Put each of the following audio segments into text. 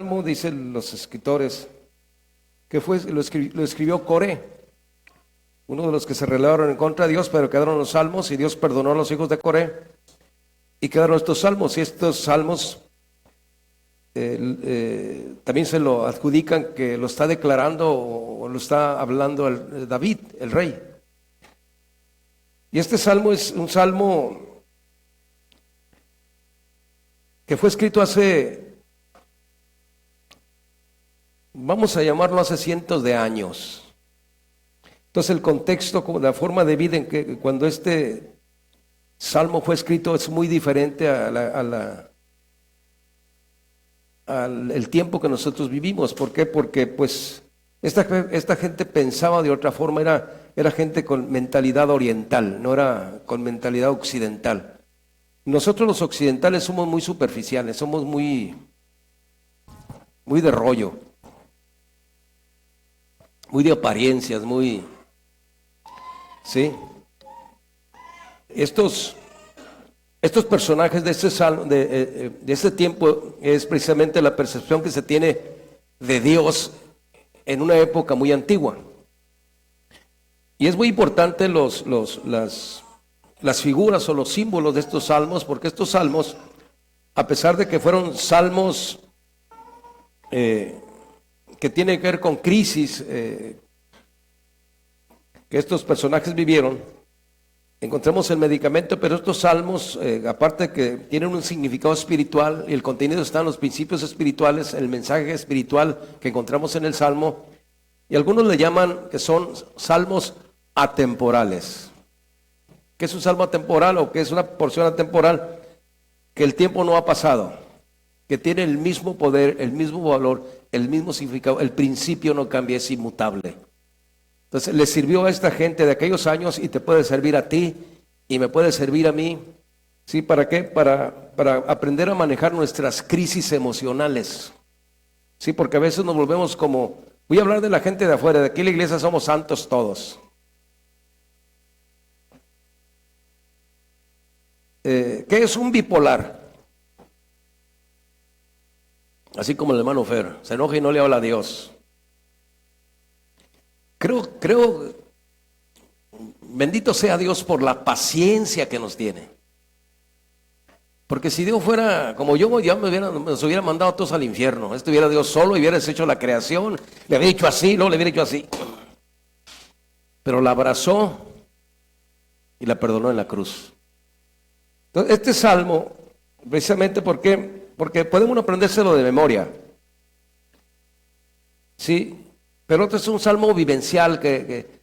Salmo, dicen los escritores, que lo escribió Coré, uno de los que se rebelaron en contra de Dios, pero quedaron los salmos y Dios perdonó a los hijos de Coré y quedaron estos salmos. Y estos salmos también se lo adjudican que lo está declarando o lo está hablando David, el rey. Y este salmo es un salmo que fue escrito hace, vamos a llamarlo hace cientos de años. Entonces el contexto, la forma de vida en que cuando este salmo fue escrito es muy diferente al tiempo que nosotros vivimos. ¿Por qué? Porque pues esta gente pensaba de otra forma, era gente con mentalidad oriental, no era con mentalidad occidental. Nosotros los occidentales somos muy superficiales, somos muy de rollo, muy de apariencias, ¿sí? Estos personajes de este salmo, de este tiempo, es precisamente la percepción que se tiene de Dios en una época muy antigua. Y es muy importante las figuras o los símbolos de estos salmos, porque estos salmos, a pesar de que fueron salmos que tienen que ver con crisis que estos personajes vivieron, encontramos el medicamento, pero estos salmos, aparte que tienen un significado espiritual y el contenido está en los principios espirituales, el mensaje espiritual que encontramos en el salmo, y algunos le llaman que son salmos atemporales. ¿Qué es un salmo atemporal o qué es una porción atemporal? Que el tiempo no ha pasado, que tiene el mismo poder, el mismo valor, el mismo significado, el principio no cambia, es inmutable. Entonces le sirvió a esta gente de aquellos años y te puede servir a ti y me puede servir a mí. ¿Sí? ¿Para qué? Para aprender a manejar nuestras crisis emocionales. Sí, porque a veces nos volvemos como, voy a hablar de la gente de afuera, de aquí en la iglesia somos santos todos. ¿Qué es un bipolar? Así como el hermano Fer, se enoja y no le habla a Dios. Creo, bendito sea Dios por la paciencia que nos tiene. Porque si Dios fuera como yo, ya nos hubiera mandado a todos al infierno. Estuviera Dios solo y hubiera hecho la creación, le había dicho así, luego le hubiera dicho así. Pero la abrazó y la perdonó en la cruz. Entonces, este salmo, precisamente porque podemos aprendérselo de memoria. Sí. Pero otro es un salmo vivencial de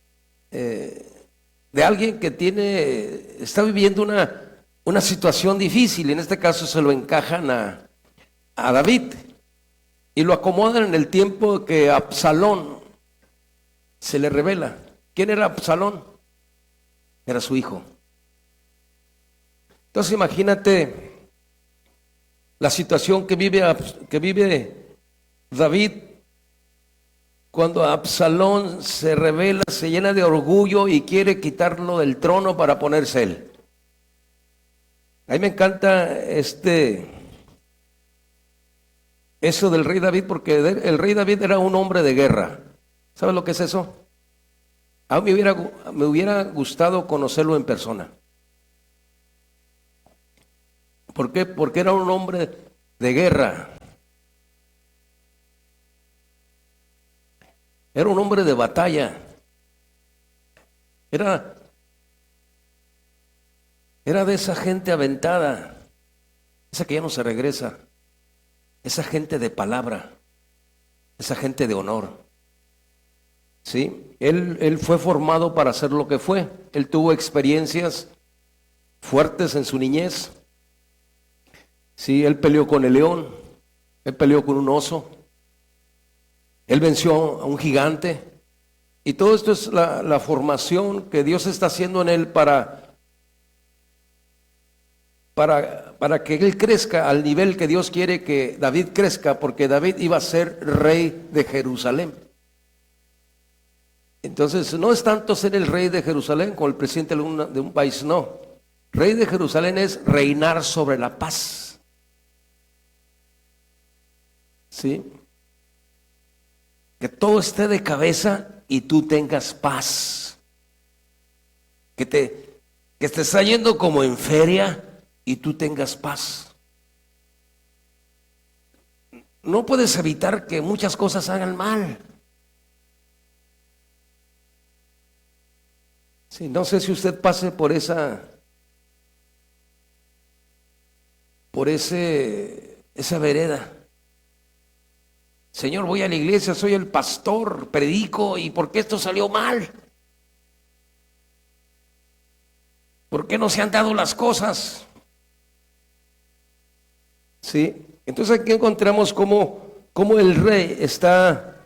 alguien que está viviendo una situación difícil. En este caso se lo encajan a David y lo acomodan en el tiempo que Absalón se le revela. ¿Quién era Absalón? Era su hijo. Entonces imagínate la situación que vive David. Cuando Absalón se revela, se llena de orgullo y quiere quitarlo del trono para ponerse él. A mí me encanta eso del rey David, porque el rey David era un hombre de guerra. ¿Sabes lo que es eso? A mí me hubiera gustado conocerlo en persona. ¿Por qué? Porque era un hombre de guerra. Era un hombre de batalla. Era de esa gente aventada, esa que ya no se regresa, esa gente de palabra, esa gente de honor. ¿Sí? Él fue formado para ser lo que fue. Él tuvo experiencias fuertes en su niñez. Sí, él peleó con el león, él peleó con un oso. Él venció a un gigante y todo esto es la formación que Dios está haciendo en él para que él crezca al nivel que Dios quiere que David crezca, porque David iba a ser rey de Jerusalén. Entonces no es tanto ser el rey de Jerusalén como el presidente de un país, no. Rey de Jerusalén es reinar sobre la paz. ¿sí? Que todo esté de cabeza y tú tengas paz. Que te estés yendo como en feria y tú tengas paz. No puedes evitar que muchas cosas hagan mal. Sí, no sé si usted pase por esa vereda. Señor, voy a la iglesia, soy el pastor, predico, ¿y por qué esto salió mal? ¿Por qué no se han dado las cosas? Sí, entonces aquí encontramos cómo el rey está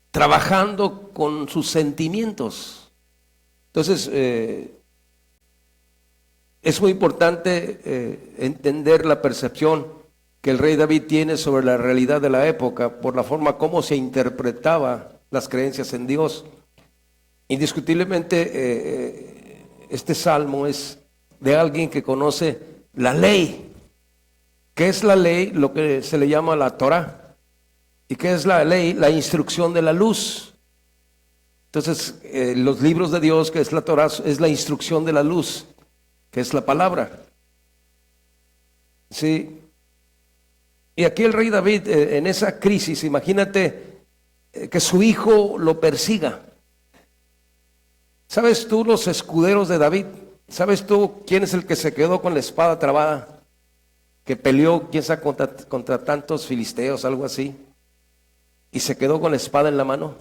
trabajando con sus sentimientos. Entonces, es muy importante entender la percepción que el rey David tiene sobre la realidad de la época por la forma como se interpretaba las creencias en Dios. Indiscutiblemente, este salmo es de alguien que conoce la ley. ¿Qué es la ley? Lo que se le llama la Torá. ¿Y qué es la ley? La instrucción de la luz. Entonces, los libros de Dios, que es la Torá, es la instrucción de la luz, que es la palabra. Sí. Y aquí el rey David, en esa crisis, imagínate que su hijo lo persiga. ¿Sabes tú los escuderos de David? ¿Sabes tú quién es el que se quedó con la espada trabada? Que peleó, quién sabe, contra tantos filisteos, algo así. Y se quedó con la espada en la mano.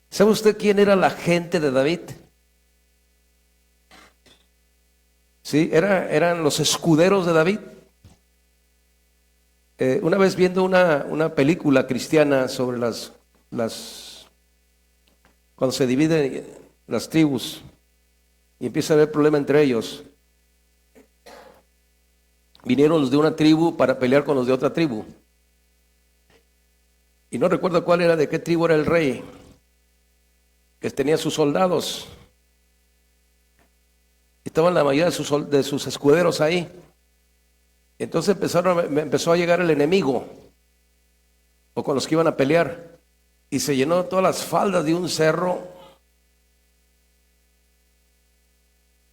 ¿Sabe usted quién era la gente de David? Sí, eran los escuderos de David. Una vez viendo una película cristiana sobre cuando se dividen las tribus y empieza a haber problema entre ellos, vinieron los de una tribu para pelear con los de otra tribu. Y no recuerdo cuál era, de qué tribu era el rey, que tenía sus soldados. Estaban la mayoría de sus escuderos ahí. Entonces empezó a llegar el enemigo, o con los que iban a pelear, y se llenó todas las faldas de un cerro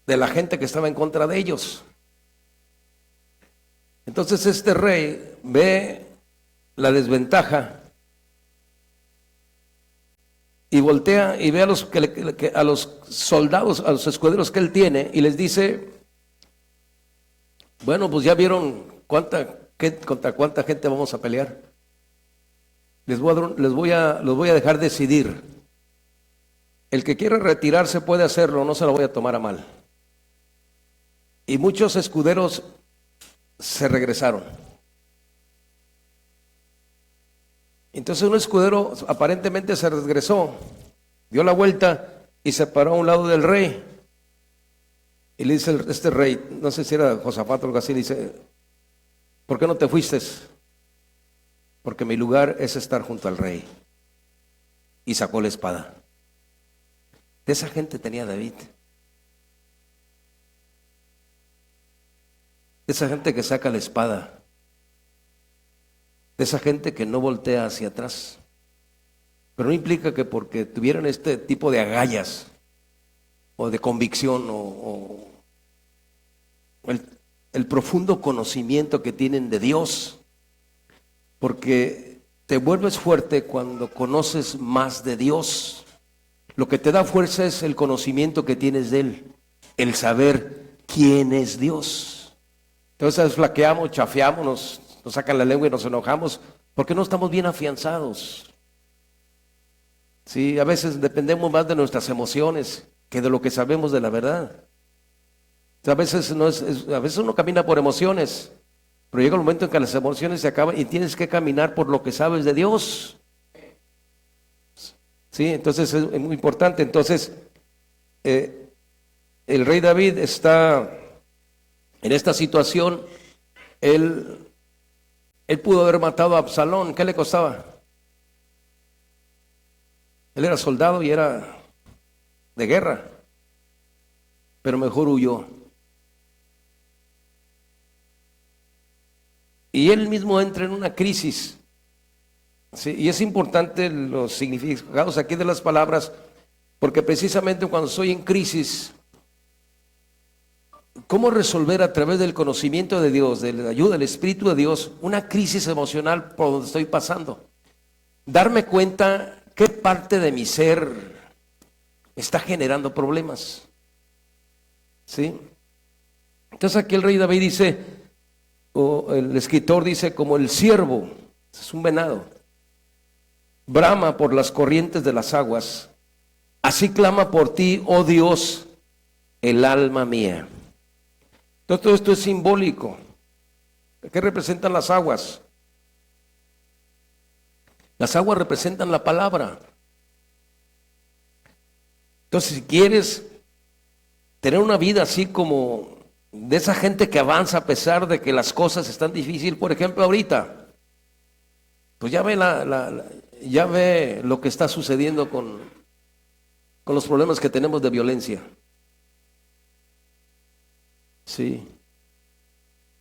de la gente que estaba en contra de ellos. Entonces este rey ve la desventaja y voltea y ve a los soldados, a los escuderos que él tiene, y les dice: bueno, pues ya vieron contra cuánta gente vamos a pelear. Los voy a dejar decidir. El que quiera retirarse puede hacerlo, no se lo voy a tomar a mal. Y muchos escuderos se regresaron. Entonces un escudero aparentemente se regresó, dio la vuelta y se paró a un lado del rey. Y le dice este rey, no sé si era Josafat o algo así, le dice: ¿por qué no te fuiste? Porque mi lugar es estar junto al rey. Y sacó la espada. De esa gente tenía David. De esa gente que saca la espada. De esa gente que no voltea hacia atrás. Pero no implica que porque tuvieran este tipo de agallas o de convicción o el profundo conocimiento que tienen de Dios, porque te vuelves fuerte cuando conoces más de Dios. Lo que te da fuerza es el conocimiento que tienes de Él, el saber quién es Dios. Entonces flaqueamos, chafeamos, nos sacan la lengua y nos enojamos porque no estamos bien afianzados. Sí, a veces dependemos más de nuestras emociones que de lo que sabemos de la verdad. A veces uno camina por emociones, pero llega el momento en que las emociones se acaban y tienes que caminar por lo que sabes de Dios. Sí, entonces es muy importante. Entonces, el rey David está en esta situación. Él pudo haber matado a Absalón. ¿Qué le costaba? Él era soldado y era de guerra, pero mejor huyó. y él mismo entra en una crisis. Sí, y es importante los significados aquí de las palabras, porque precisamente cuando estoy en crisis, ¿cómo resolver a través del conocimiento de Dios, de la ayuda del Espíritu de Dios, una crisis emocional por donde estoy pasando? Darme cuenta qué parte de mi ser está generando problemas. ¿Sí? Entonces aquí el rey David dice, o el escritor dice, como el ciervo, es un venado, brama por las corrientes de las aguas, así clama por ti, oh Dios, el alma mía. Entonces todo esto es simbólico. ¿Qué representan las aguas? Las aguas representan la palabra. Entonces, si quieres tener una vida así como de esa gente que avanza a pesar de que las cosas están difíciles, por ejemplo, ahorita, pues ya ve ya ve lo que está sucediendo con los problemas que tenemos de violencia. Sí.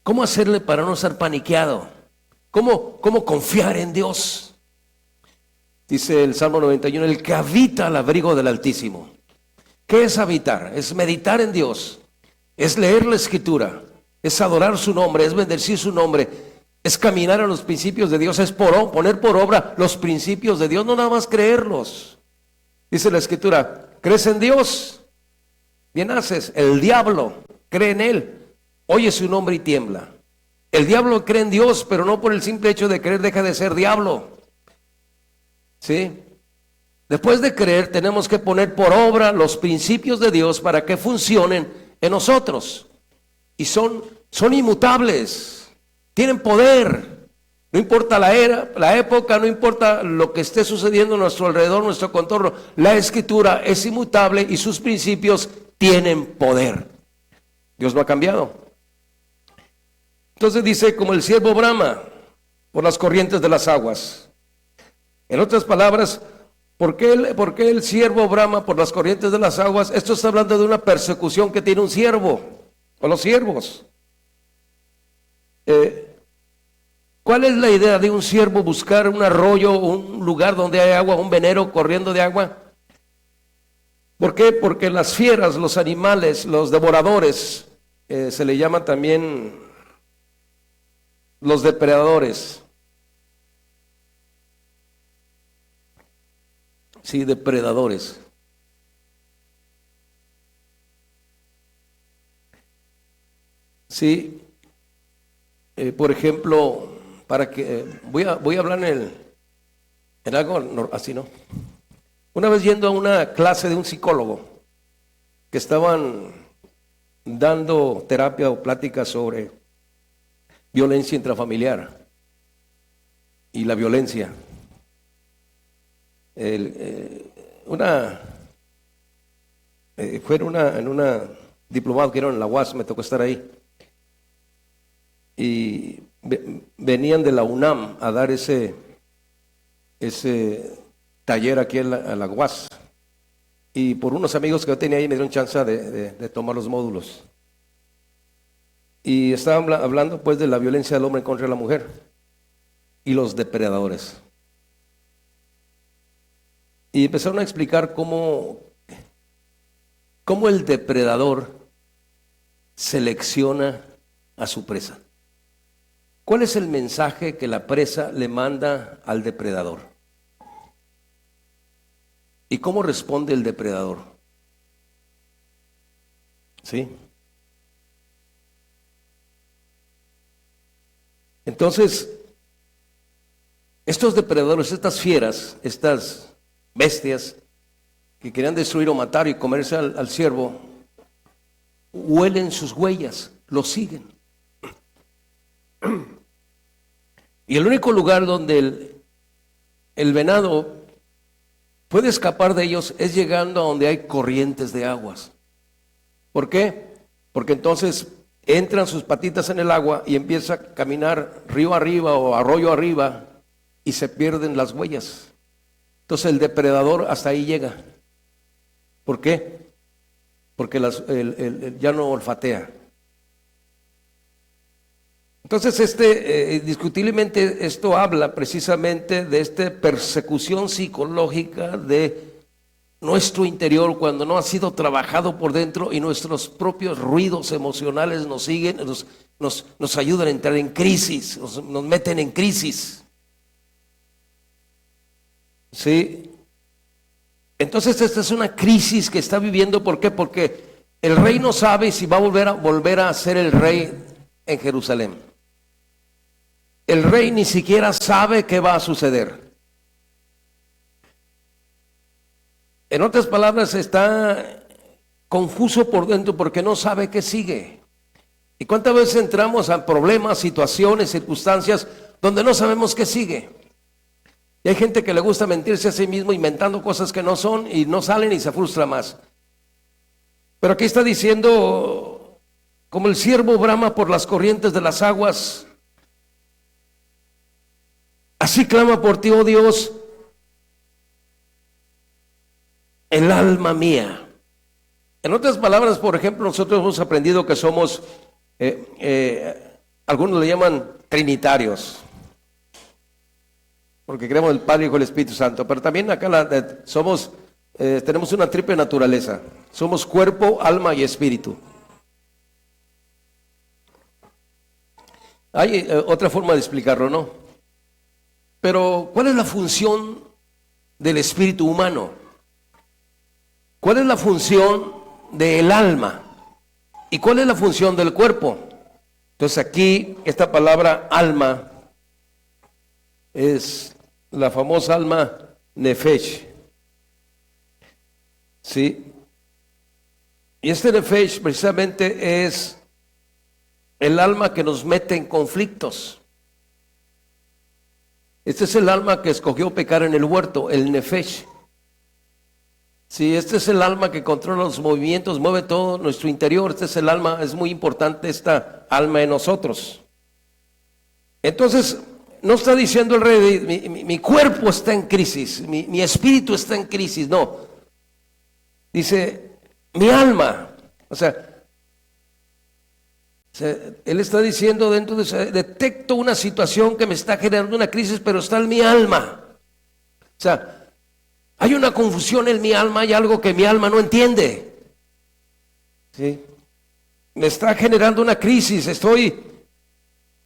¿Cómo hacerle para no ser paniqueado? ¿Cómo confiar en Dios? Dice el Salmo 91, el que habita al abrigo del Altísimo. ¿Qué es habitar? Es meditar en Dios, es leer la Escritura, es adorar su nombre, es bendecir su nombre, es caminar en los principios de Dios, es poner por obra los principios de Dios, no nada más creerlos. Dice la Escritura, ¿crees en Dios? Bien haces. El diablo cree en Él, oye su nombre y tiembla. El diablo cree en Dios, pero no por el simple hecho de creer deja de ser diablo. ¿Sí? Después de creer tenemos que poner por obra los principios de Dios para que funcionen en nosotros. Y son inmutables, tienen poder. No importa la era, la época, no importa lo que esté sucediendo a nuestro alrededor, nuestro contorno. La Escritura es inmutable y sus principios tienen poder. Dios no ha cambiado. Entonces dice, como el ciervo brama por las corrientes de las aguas. En otras palabras, ¿por qué el siervo brama por las corrientes de las aguas? Esto está hablando de una persecución que tiene un siervo, o los siervos. ¿Cuál es la idea de un siervo buscar un arroyo, un lugar donde hay agua, un venero corriendo de agua? ¿Por qué? Porque las fieras, los animales, los devoradores, se le llaman también los depredadores. Sí, depredadores. Sí, por ejemplo, para que voy a hablar en algo así, ¿no? Una vez yendo a una clase de un psicólogo que estaban dando terapia o plática sobre violencia intrafamiliar y la violencia. Fue en una diplomado que era en la UAS, me tocó estar ahí. Y venían de la UNAM a dar ese taller aquí a la UAS. Y por unos amigos que yo tenía ahí me dieron chance de tomar los módulos. Y estaban hablando pues de la violencia del hombre contra la mujer y los depredadores. Y empezaron a explicar cómo el depredador selecciona a su presa. ¿Cuál es el mensaje que la presa le manda al depredador? ¿Y cómo responde el depredador? ¿Sí? Entonces, estos depredadores, estas fieras, estas bestias que querían destruir o matar y comerse al ciervo, huelen sus huellas, lo siguen. Y el único lugar donde el venado puede escapar de ellos es llegando a donde hay corrientes de aguas. ¿Por qué? Porque entonces entran sus patitas en el agua y empieza a caminar río arriba o arroyo arriba y se pierden las huellas. Entonces el depredador hasta ahí llega. ¿Por qué? Porque ya no olfatea. Entonces, indiscutiblemente esto habla precisamente de esta persecución psicológica de nuestro interior cuando no ha sido trabajado por dentro y nuestros propios ruidos emocionales nos siguen, nos ayudan a entrar en crisis, nos meten en crisis. ¿Sí? Entonces esta es una crisis que está viviendo. ¿Por qué? Porque el rey no sabe si va a volver a ser el rey en Jerusalén. El rey ni siquiera sabe qué va a suceder. En otras palabras, está confuso por dentro porque no sabe qué sigue. ¿Y cuántas veces entramos a problemas, situaciones, circunstancias donde no sabemos qué sigue? Y hay gente que le gusta mentirse a sí mismo inventando cosas que no son y no salen y se frustra más. Pero aquí está diciendo, como el ciervo brama por las corrientes de las aguas, así clama por ti, oh Dios, el alma mía. En otras palabras, por ejemplo, nosotros hemos aprendido que somos, algunos le llaman trinitarios, porque creemos en el Padre, Hijo y el Espíritu Santo, pero también acá tenemos una triple naturaleza. Somos cuerpo, alma y espíritu. Hay otra forma de explicarlo, ¿no? Pero, ¿cuál es la función del espíritu humano? ¿Cuál es la función del alma? ¿Y cuál es la función del cuerpo? Entonces aquí, esta palabra alma es la famosa alma nefesh. ¿Sí? Y este nefesh precisamente es el alma que nos mete en conflictos. Este es el alma que escogió pecar en el huerto, el nefesh. Sí, este es el alma que controla los movimientos, mueve todo nuestro interior. Este es el alma, es muy importante esta alma en nosotros. Entonces, no está diciendo el rey, mi cuerpo está en crisis, mi espíritu está en crisis, no. Dice, mi alma, o sea, él está diciendo dentro de detecto una situación que me está generando una crisis, pero está en mi alma. O sea, hay una confusión en mi alma, hay algo que mi alma no entiende. ¿Sí? Me está generando una crisis, estoy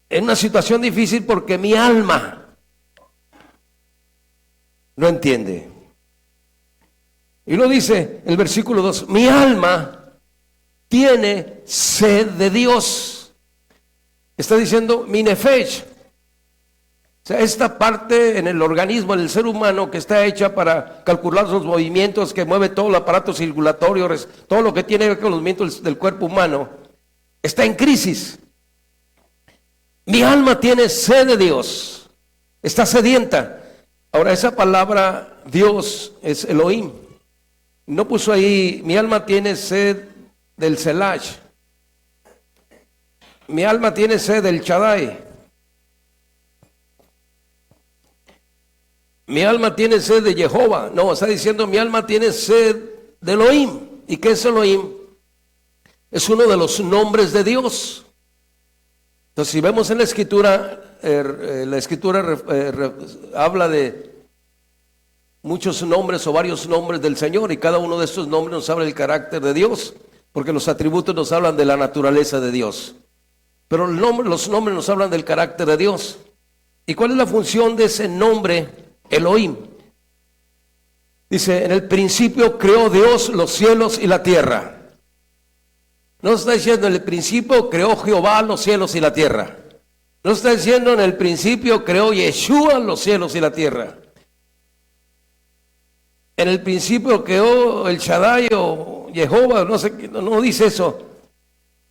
en una situación difícil porque mi alma no entiende. Y lo dice el versículo 2, mi alma tiene sed de Dios. Está diciendo mi nefesh. O sea, esta parte en el organismo del ser humano que está hecha para calcular los movimientos, que mueve todo el aparato circulatorio, todo lo que tiene que ver con los movimientos del cuerpo humano, está en crisis. Mi alma tiene sed de Dios, está sedienta. Ahora, esa palabra Dios es Elohim. No puso ahí, mi alma tiene sed del Selash. Mi alma tiene sed del Shaddai. Mi alma tiene sed de Jehová. No, está diciendo mi alma tiene sed de Elohim. ¿Y qué es Elohim? Es uno de los nombres de Dios. Entonces, si vemos en la escritura habla de muchos nombres o varios nombres del Señor, y cada uno de estos nombres nos habla del carácter de Dios, porque los atributos nos hablan de la naturaleza de Dios. Pero los nombres nos hablan del carácter de Dios. ¿Y cuál es la función de ese nombre Elohim? Dice, en el principio creó Dios los cielos y la tierra. No está diciendo en el principio creó Jehová los cielos y la tierra. No está diciendo en el principio creó Yeshua los cielos y la tierra. En el principio creó el Shaddai o Jehová, no sé, no dice eso.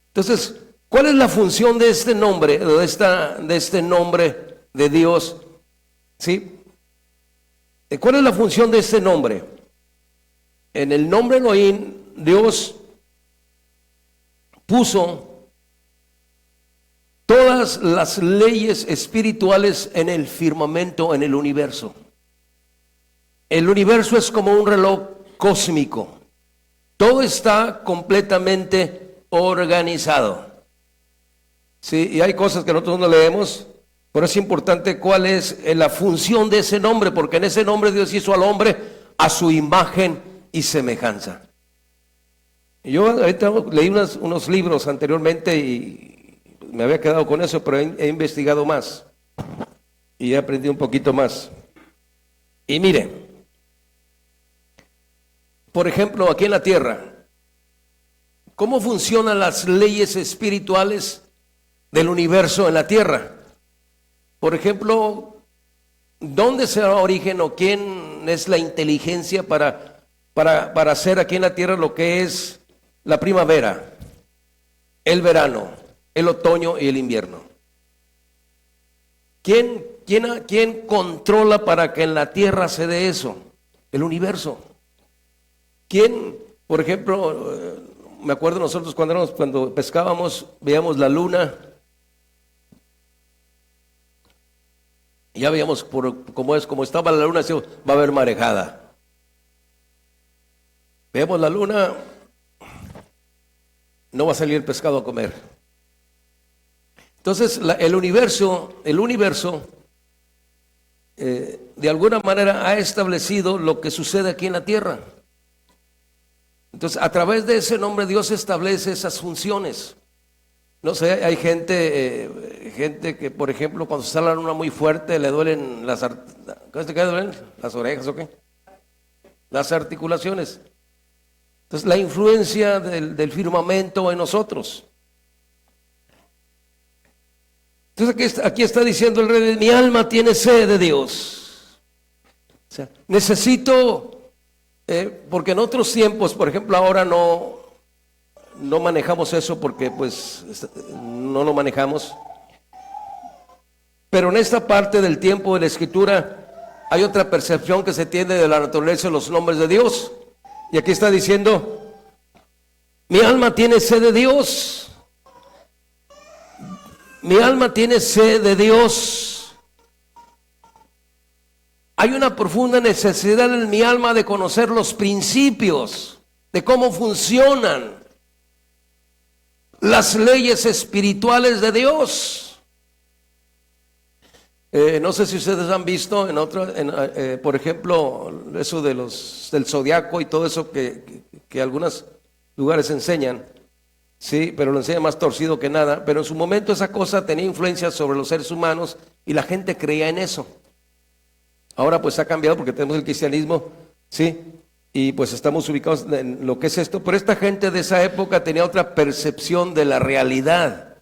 Entonces, ¿cuál es la función de este nombre, de este nombre de Dios? ¿Sí? ¿Cuál es la función de este nombre? En el nombre Elohim, Dios puso todas las leyes espirituales en el firmamento, en el universo. El universo es como un reloj cósmico. Todo está completamente organizado. Sí, y hay cosas que nosotros no leemos, pero es importante cuál es la función de ese nombre, porque en ese nombre Dios hizo al hombre a su imagen y semejanza. Y yo ahorita leí unos libros anteriormente y me había quedado con eso, pero he investigado más y he aprendido un poquito más. Y mire, por ejemplo, aquí en la tierra, ¿cómo funcionan las leyes espirituales del universo en la tierra? Por ejemplo, ¿dónde se da origen o quién es la inteligencia para hacer aquí en la tierra lo que es la primavera, el verano, el otoño y el invierno? ¿Quién controla para que en la tierra se dé eso? El universo. ¿Quién, por ejemplo, me acuerdo nosotros cuando pescábamos, veíamos la luna, y ya veíamos como estaba la luna, decíamos, va a haber marejada. Vemos la luna, no va a salir el pescado a comer. Entonces el universo, de alguna manera ha establecido lo que sucede aquí en la tierra. Entonces, a través de ese nombre Dios establece esas funciones. No sé, hay gente que, por ejemplo, cuando está la luna muy fuerte, le duelen ¿qué duelen? ¿Las orejas o qué? Las articulaciones. Entonces, la influencia del firmamento en nosotros. Entonces, aquí está diciendo el rey, mi alma tiene sed de Dios. O sea, necesito... porque en otros tiempos, por ejemplo, ahora no manejamos eso porque pues no lo manejamos. Pero en esta parte del tiempo de la Escritura hay otra percepción que se tiene de la naturaleza de los nombres de Dios. Y aquí está diciendo, mi alma tiene sed de Dios. Mi alma tiene sed de Dios. Hay una profunda necesidad en mi alma de conocer los principios, de cómo funcionan las leyes espirituales de Dios. No sé si ustedes han visto por ejemplo, eso del zodiaco y todo eso que algunos lugares enseñan, sí, pero lo enseñan más torcido que nada. Pero en su momento esa cosa tenía influencia sobre los seres humanos y la gente creía en eso. Ahora pues ha cambiado porque tenemos el cristianismo, sí, y pues estamos ubicados en lo que es esto. Pero esta gente de esa época tenía otra percepción de la realidad,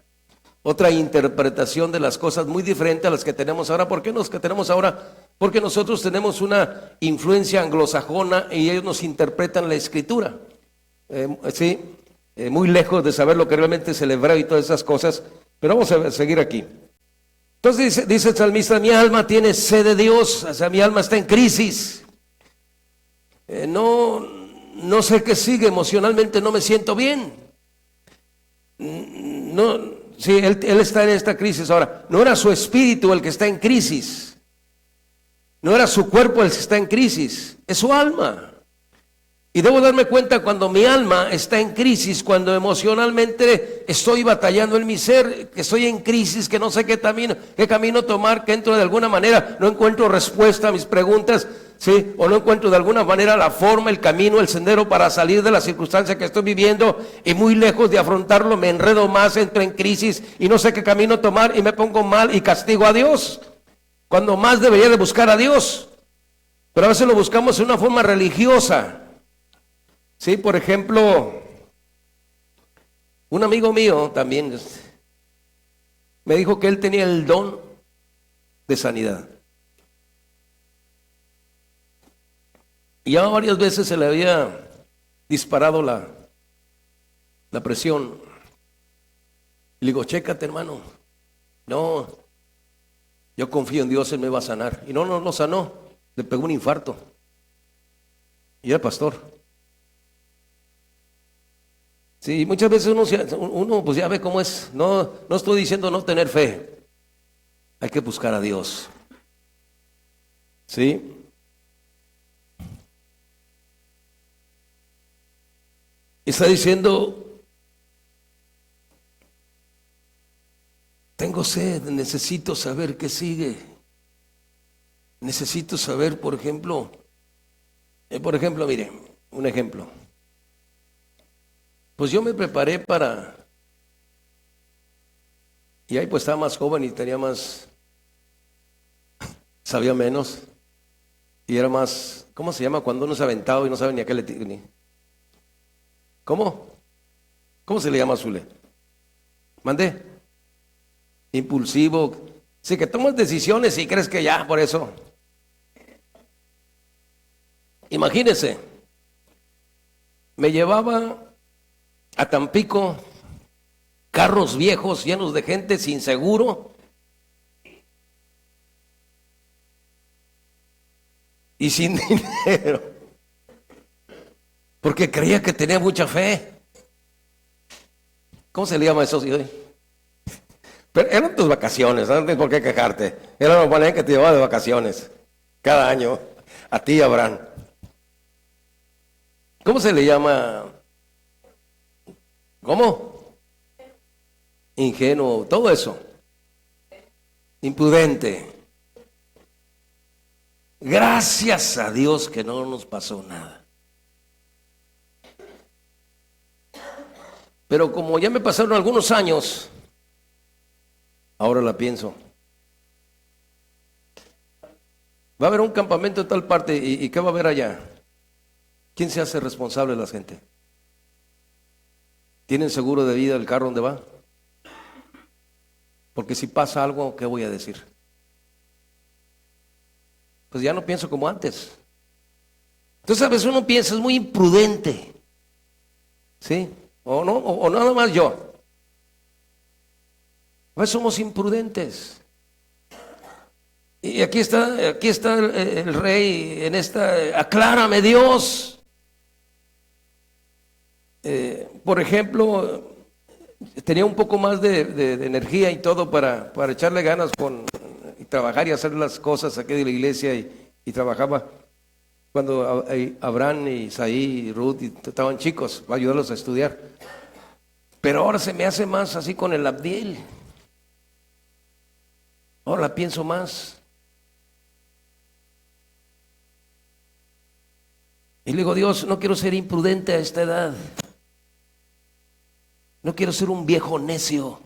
otra interpretación de las cosas muy diferente a las que tenemos ahora. ¿Por qué los que tenemos ahora? Porque nosotros tenemos una influencia anglosajona y ellos nos interpretan la Escritura, muy lejos de saber lo que realmente es el hebreo y todas esas cosas. Pero vamos a seguir aquí. Entonces dice el salmista, mi alma tiene sed de Dios, o sea, mi alma está en crisis. No sé qué sigue, emocionalmente no me siento bien. Sí, él está en esta crisis. Ahora, no era su espíritu el que está en crisis, no era su cuerpo el que está en crisis, es su alma. Y debo darme cuenta cuando mi alma está en crisis, cuando emocionalmente estoy batallando en mi ser, que estoy en crisis, que no sé qué camino tomar, que entro de alguna manera, no encuentro respuesta a mis preguntas, ¿sí? O no encuentro de alguna manera la forma, el camino, el sendero para salir de la circunstancia que estoy viviendo, y muy lejos de afrontarlo me enredo más, entro en crisis y no sé qué camino tomar y me pongo mal y castigo a Dios, cuando más debería de buscar a Dios. Pero a veces lo buscamos en una forma religiosa. Sí, por ejemplo, un amigo mío también me dijo que él tenía el don de sanidad. Y ya varias veces se le había disparado la presión. Y le digo, chécate, hermano. No, yo confío en Dios, Él me va a sanar. Y no lo sanó, le pegó un infarto. Y era pastor. Sí, muchas veces uno pues ya ve cómo es. No estoy diciendo no tener fe. Hay que buscar a Dios. ¿Sí? Está diciendo, Tengo sed, necesito saber qué sigue. Necesito saber, por ejemplo, mire, un ejemplo. Pues yo me preparé y ahí pues estaba más joven y tenía más, sabía menos y era más, ¿cómo se llama? Cuando uno se aventado y no sabe ni a qué ni. ¿Cómo? ¿Cómo se le llama, Zule? ¿Mande? Impulsivo. Sí, que tomas decisiones y crees que ya, por eso. Imagínese, me llevaba a Tampico carros viejos llenos de gente sin seguro y sin dinero, porque creía que tenía mucha fe. ¿Cómo se le llama eso? Pero eran tus vacaciones, no tienes por qué quejarte. Era lo bueno que te llevaba de vacaciones cada año, a ti, Abraham. ¿Cómo se le llama? ¿Cómo? Ingenuo, todo eso. Imprudente. Gracias a Dios que no nos pasó nada. Pero como ya me pasaron algunos años, ahora la pienso. Va a haber un campamento en tal parte y ¿qué va a haber allá? ¿Quién se hace responsable de la gente? ¿Tienen seguro de vida el carro donde va? Porque si pasa algo, ¿qué voy a decir? Pues ya no pienso como antes. Entonces a veces uno piensa, es muy imprudente. ¿Sí? O no, o nada más yo. A veces somos imprudentes. Y aquí está el rey en esta, aclárame Dios. Por ejemplo, tenía un poco más de energía y todo para echarle ganas y trabajar y hacer las cosas aquí de la iglesia y trabajaba cuando Abraham y Isaí y Ruth estaban chicos, para ayudarlos a estudiar. Pero ahora se me hace más así con el Abdiel. Ahora la pienso más. Y le digo, Dios, no quiero ser imprudente a esta edad. No quiero ser un viejo necio.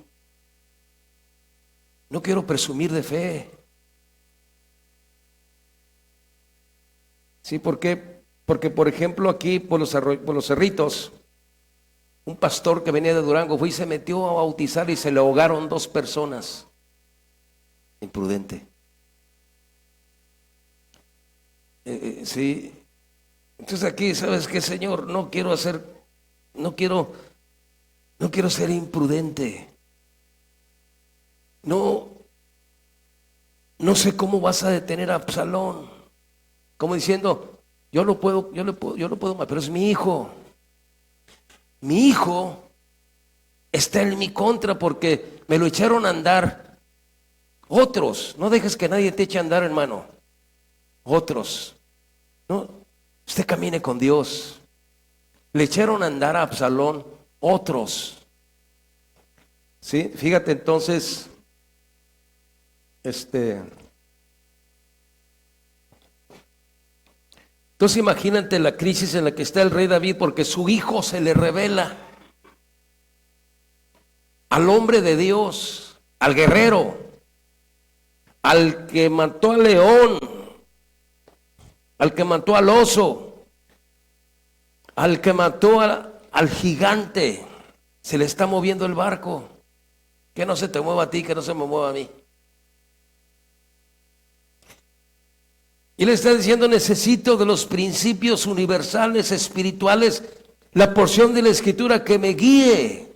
No quiero presumir de fe. Sí, ¿por qué? Porque, por ejemplo, aquí por los cerritos, un pastor que venía de Durango fue y se metió a bautizar y se le ahogaron 2 personas. Imprudente. Sí. Entonces aquí, ¿sabes qué, Señor? No quiero ser imprudente. No sé cómo vas a detener a Absalón. Como diciendo, yo lo puedo, pero es mi hijo. Mi hijo está en mi contra porque me lo echaron a andar. Otros, no dejes que nadie te eche a andar, hermano. Otros. No, usted camine con Dios. Le echaron a andar a Absalón otros. Sí, fíjate entonces, entonces imagínate la crisis en la que está el rey David porque su hijo se le revela al hombre de Dios, al guerrero, al que mató al león, al que mató al oso, al que mató al gigante. Se le está moviendo el barco. Que no se te mueva a ti, que no se me mueva a mí. Y le está diciendo, necesito de los principios universales, espirituales, la porción de la Escritura que me guíe.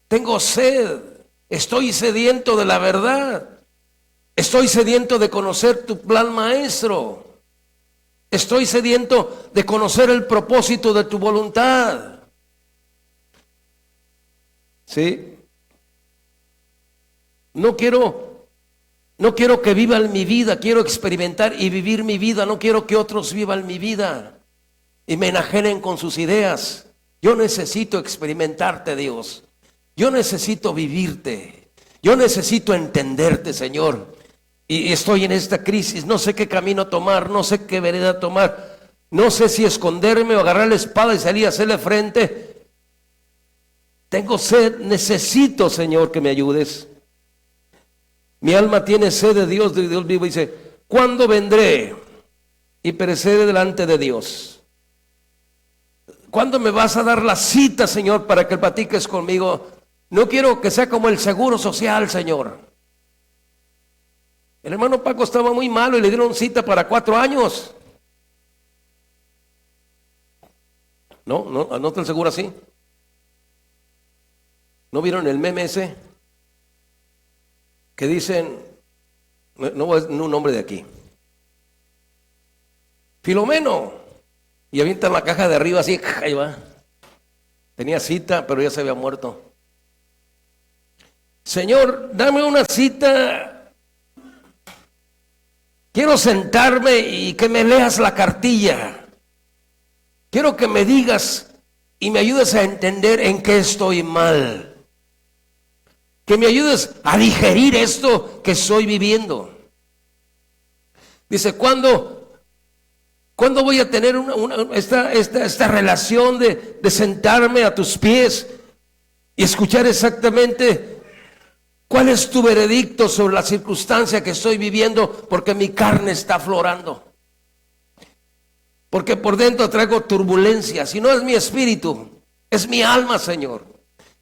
Tengo sed, estoy sediento de la verdad. Estoy sediento de conocer tu plan maestro. Estoy sediento de conocer el propósito de tu voluntad. ¿Sí? No quiero que vivan mi vida, quiero experimentar y vivir mi vida. No quiero que otros vivan mi vida y me enajenen con sus ideas. Yo necesito experimentarte, Dios. Yo necesito vivirte. Yo necesito entenderte, Señor. Y estoy en esta crisis, no sé qué camino tomar, no sé qué vereda tomar. No sé si esconderme o agarrar la espada y salir a hacerle frente. Tengo sed, necesito, Señor, que me ayudes. Mi alma tiene sed de Dios vivo. Dice, ¿cuándo vendré y pereceré delante de Dios? ¿Cuándo me vas a dar la cita, Señor, para que platiques conmigo? No quiero que sea como el seguro social, Señor. El hermano Paco estaba muy malo y le dieron cita para 4 años. No, anota el seguro así. ¿No vieron el meme ese? Que dicen, no voy a decir un nombre de aquí. Filomeno. Y avientan la caja de arriba así, ahí va. Tenía cita, pero ya se había muerto. Señor, dame una cita. Quiero sentarme y que me leas la cartilla. Quiero que me digas y me ayudes a entender en qué estoy mal. Que me ayudes a digerir esto que estoy viviendo. Dice, ¿cuándo voy a tener esta relación de sentarme a tus pies y escuchar exactamente cuál es tu veredicto sobre la circunstancia que estoy viviendo? Porque mi carne está aflorando. Porque por dentro traigo turbulencia. Si no es mi espíritu, es mi alma, Señor.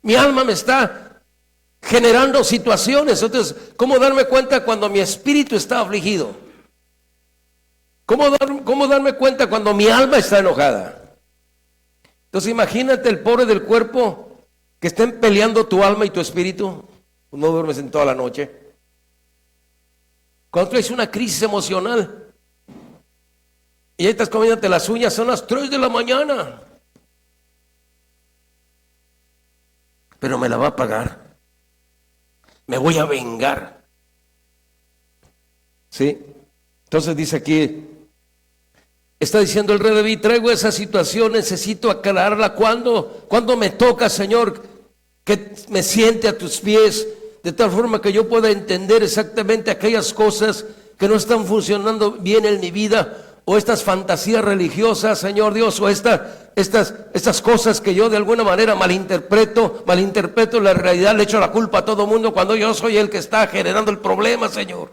Mi alma me está generando situaciones. Entonces, ¿cómo darme cuenta cuando mi espíritu está afligido? ¿Cómo darme cuenta cuando mi alma está enojada? Entonces imagínate el pobre del cuerpo que estén peleando tu alma y tu espíritu. No duermes en toda la noche. Cuando traes una crisis emocional y ahí estás comiéndote las uñas, son las 3 de la mañana. Pero me la va a pagar. Me voy a vengar. ¿Sí? Entonces dice aquí, está diciendo el rey David, traigo esa situación, necesito aclararla. ¿Cuándo me toca, Señor, que me siente a tus pies, de tal forma que yo pueda entender exactamente aquellas cosas que no están funcionando bien en mi vida, o estas fantasías religiosas, Señor Dios, o estas cosas que yo de alguna manera malinterpreto la realidad, le echo la culpa a todo mundo cuando yo soy el que está generando el problema, Señor.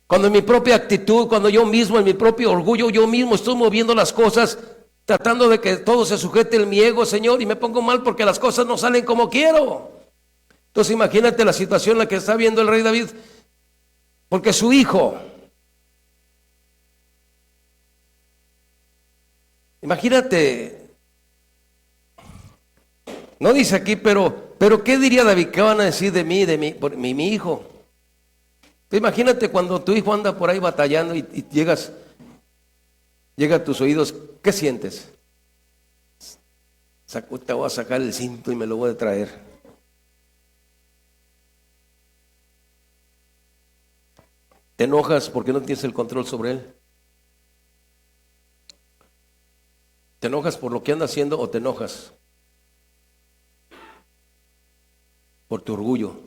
Cuando en mi propia actitud, cuando yo mismo, en mi propio orgullo, yo mismo estoy moviendo las cosas, tratando de que todo se sujete en mi ego, Señor, y me pongo mal porque las cosas no salen como quiero. Entonces imagínate la situación en la que está viendo el rey David, porque su hijo, imagínate, no dice aquí, pero ¿qué diría David? ¿Qué van a decir de mí, mi hijo? Imagínate cuando tu hijo anda por ahí batallando y llega a tus oídos, ¿qué sientes? Te voy a sacar el cinto y me lo voy a traer. ¿Te enojas porque no tienes el control sobre él? ¿Te enojas por lo que anda haciendo o te enojas por tu orgullo?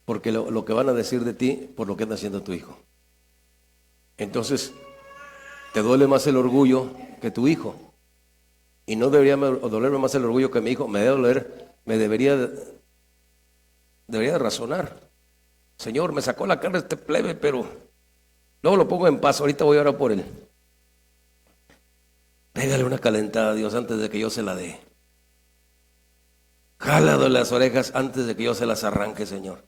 Porque lo que van a decir de ti por lo que anda haciendo tu hijo. Entonces, te duele más el orgullo que tu hijo. Y no debería dolerme más el orgullo que mi hijo. Debería de razonar. Señor, me sacó la carne este plebe, pero luego lo pongo en paz. Ahorita voy a orar por él. Pégale una calentada a Dios antes de que yo se la dé. Jálalo las orejas antes de que yo se las arranque, Señor.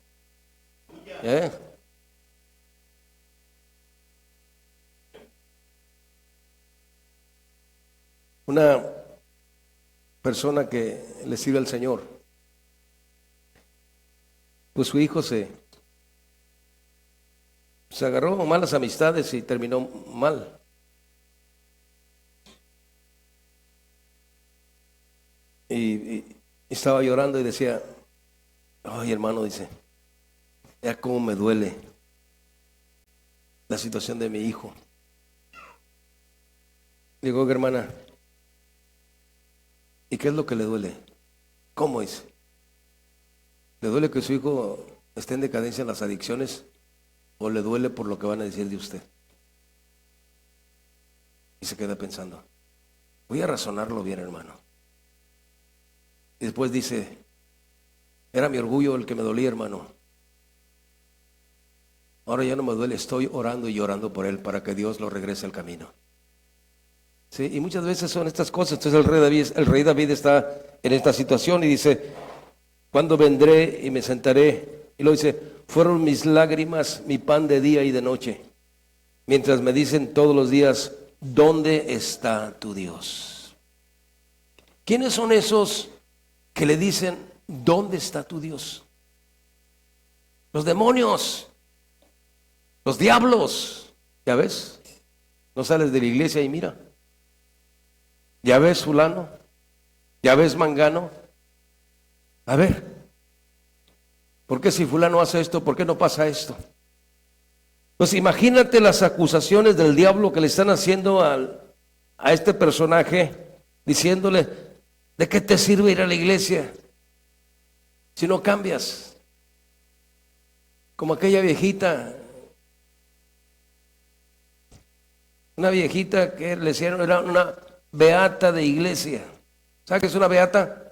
Una persona que le sirve al Señor, pues su hijo se agarró malas amistades y terminó mal. Y estaba llorando y decía, ay hermano, dice, ya cómo me duele la situación de mi hijo. Digo, hermana, ¿y qué es lo que le duele? ¿Cómo es? ¿Le duele que su hijo esté en decadencia en las adicciones o le duele por lo que van a decir de usted? Y se queda pensando, voy a razonarlo bien, hermano. Y después dice, era mi orgullo el que me dolía, hermano. Ahora ya no me duele, estoy orando y llorando por él para que Dios lo regrese al camino. Sí, y muchas veces son estas cosas. Entonces el rey David está en esta situación y dice, ¿cuándo vendré y me sentaré? Y lo dice, fueron mis lágrimas mi pan de día y de noche, mientras me dicen todos los días, ¿dónde está tu Dios? ¿Quiénes son esos que le dicen, ¿dónde está tu Dios? Los demonios, los diablos. ¿Ya ves? No sales de la iglesia y mira. ¿Ya ves fulano? ¿Ya ves mangano? A ver, ¿por qué si fulano hace esto, por qué no pasa esto? Pues imagínate las acusaciones del diablo que le están haciendo a este personaje, diciéndole, ¿de qué te sirve ir a la iglesia si no cambias? Como aquella viejita, una viejita que le hicieron, era una beata de iglesia. ¿Sabe qué es una beata?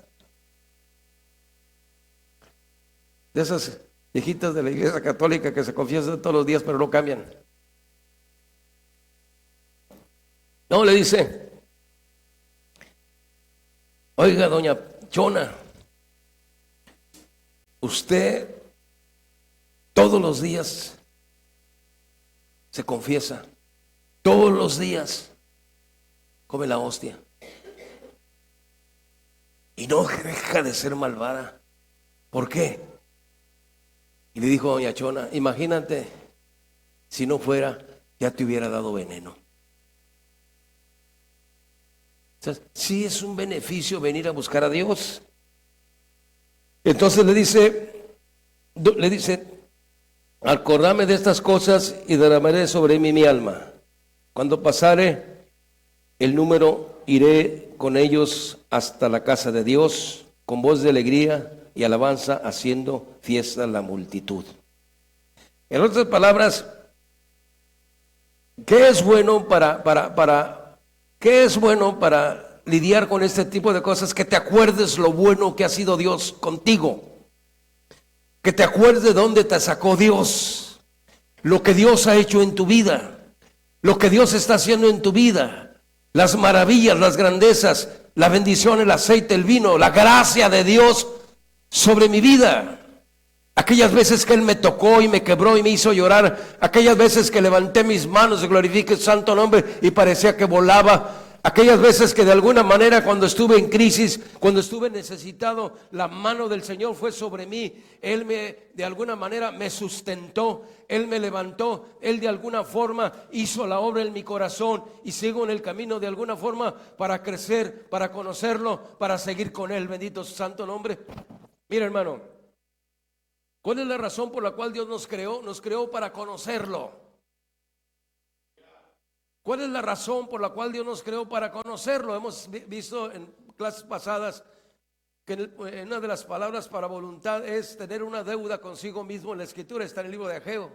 De esas viejitas de la iglesia católica que se confiesan todos los días pero no cambian. No, le dice, oiga, doña Chona, usted todos los días se confiesa, todos los días come la hostia y no deja de ser malvada. ¿Por qué? Y le dijo doña Chona, imagínate si no fuera, ya te hubiera dado veneno. O sea, sí es un beneficio venir a buscar a Dios. Entonces le dice, acordame de estas cosas y derramaré sobre mí mi alma. Cuando pasare el número, iré con ellos hasta la casa de Dios, con voz de alegría y alabanza, haciendo fiesta la multitud. En otras palabras, ¿qué es bueno para lidiar con este tipo de cosas? Que te acuerdes lo bueno que ha sido Dios contigo, que te acuerdes de dónde te sacó Dios, lo que Dios ha hecho en tu vida, lo que Dios está haciendo en tu vida, las maravillas, las grandezas, la bendición, el aceite, el vino, la gracia de Dios sobre mi vida. Aquellas veces que Él me tocó y me quebró y me hizo llorar, aquellas veces que levanté mis manos y glorifiqué su santo nombre y parecía que volaba, aquellas veces que de alguna manera cuando estuve en crisis, cuando estuve necesitado, la mano del Señor fue sobre mí. Él de alguna manera me sustentó, Él me levantó, Él de alguna forma hizo la obra en mi corazón y sigo en el camino de alguna forma para crecer, para conocerlo, para seguir con Él. Bendito su santo nombre. Mira, hermano, ¿cuál es la razón por la cual Dios nos creó? Nos creó para conocerlo. ¿Cuál es la razón por la cual Dios nos creó? Para conocerlo. Hemos visto en clases pasadas que en una de las palabras para voluntad es tener una deuda consigo mismo. En la Escritura está en el libro de Ageo.